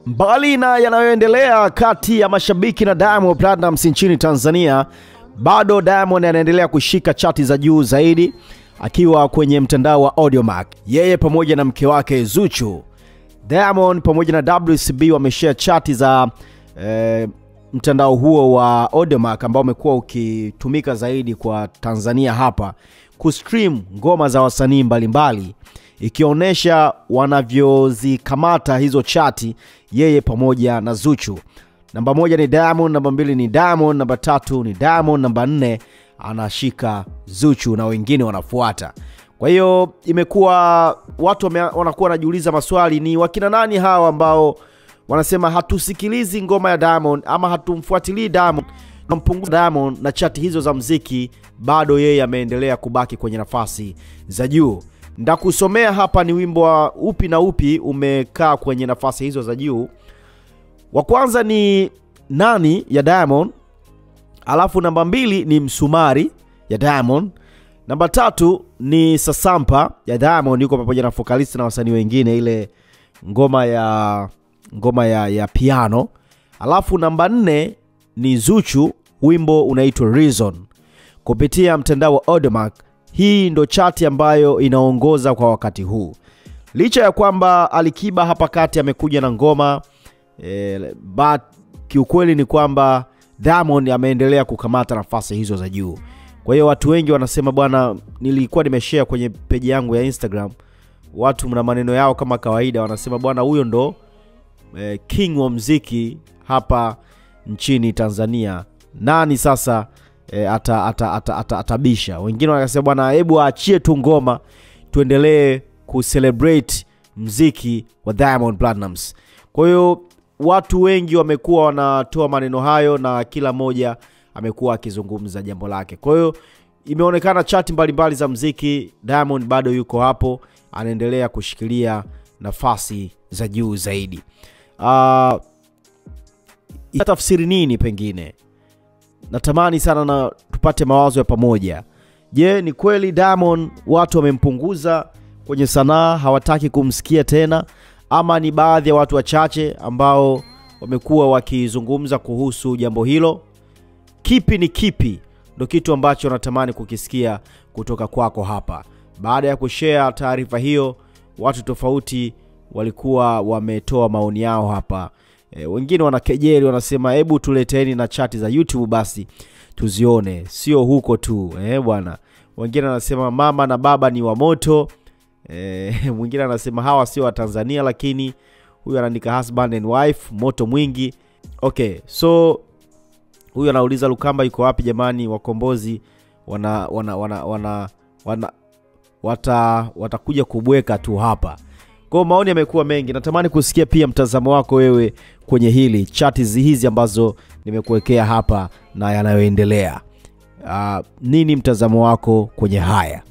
Mbali na yanayoendelea kati ya mashabiki na Diamond Platnumz nchini Tanzania, bado Diamond anaendelea kushika chati za juu zaidi akiwa kwenye mtandao wa Audiomack. Yeye pamoja na mke wake Zuchu. Diamond pamoja na WCB wameshare chati za mtandao huo wa Audiomack ambao umekuwa ukitumika zaidi kwa Tanzania hapa kustream ngoma za wasanii mbalimbali, ikionyesha wanavyozikamata hizo chati yeye pamoja na Zuchu. Namba 1 ni Diamond, namba 2 ni Diamond, namba 3 ni Diamond, namba 4 anashika Zuchu na wengine wanafuata. Kwa hiyo imekuwa watu wanakuwa wanajiuliza maswali, ni wakina nani hawa ambao wanasema hatusikilizi ngoma ya Diamond ama hatumfuatilii Diamond, nampunguza Diamond na chati hizo za muziki, bado yeye ameendelea kubaki kwenye nafasi za juu. Ndakusomea hapa ni wimbo wa upi na upi umekaa kwenye nafasi hizo za juu. Wa kwanza ni Nani ya Diamond, alafu namba 2 ni Msumari ya Diamond, namba 3 ni Sasampa ya Diamond, yuko pamoja na Focalist na wasanii wengine, ile ngoma ya piano. Alafu namba 4 ni Zuchu, wimbo unaitwa Reason, kupitia mtandao wa Audiomack. Hii ndo chati ambayo inaongoza kwa wakati huu. Licha ya kwamba Alikiba hapa kati amekuja na ngoma, but kiukweli ni kwamba Diamond ameendelea kukamata nafasi hizo za juu. Kwa hiyo watu wengi wanasema bwana, nilikuwa nimeshare kwenye page yangu ya Instagram, watu mna maneno yao kama kawaida, wanasema bwana huyo ndo king wa muziki hapa nchini Tanzania. Nani sasa atabisha? Wengine wanasema bwana, hebu aachie tu ngoma tuendelee kucelebrate muziki wa Diamond Platnumz. Kwa hiyo watu wengi wamekuwa wanatoa maneno hayo na kila moja amekuwa akizungumza jambo lake. Kwa hiyo imeonekana chati mbalimbali za muziki, Diamond bado yuko hapo, anaendelea kushikilia nafasi za juu zaidi. Tafsiri nini pengine? Natamani sana na tupate mawazo ya pamoja. Je, ni kweli Diamond watu wamempunguza kwenye sanaa, hawataki kumsikia tena, ama ni baadhi ya watu wachache ambao wamekuwa wakizungumza kuhusu jambo hilo? Kipi ni kipi? Ndio kitu ambacho natamani kukisikia kutoka kwako hapa. Baada ya kushare taarifa hiyo, watu tofauti walikuwa wametoa maoni yao hapa. Wengine wanakejeli, wanasema hebu tuleteeni na chati za YouTube basi tuzione, sio huko tu bwana. Wengine wanasema mama na baba ni wa moto. Mwingine anasema hawa sio wa Tanzania, lakini huyu anaandika husband and wife moto mwingi. Okay, so huyu anauliza Lukamba yuko wapi jamani? Wakombozi watakuja kubweka tu hapa. Kwa maoni yamekuwa mengi, natamani kusikia pia mtazamo wako wewe kwenye hili, chati hizi ambazo nimekuwekea hapa na yanayoendelea. Nini mtazamo wako kwenye haya?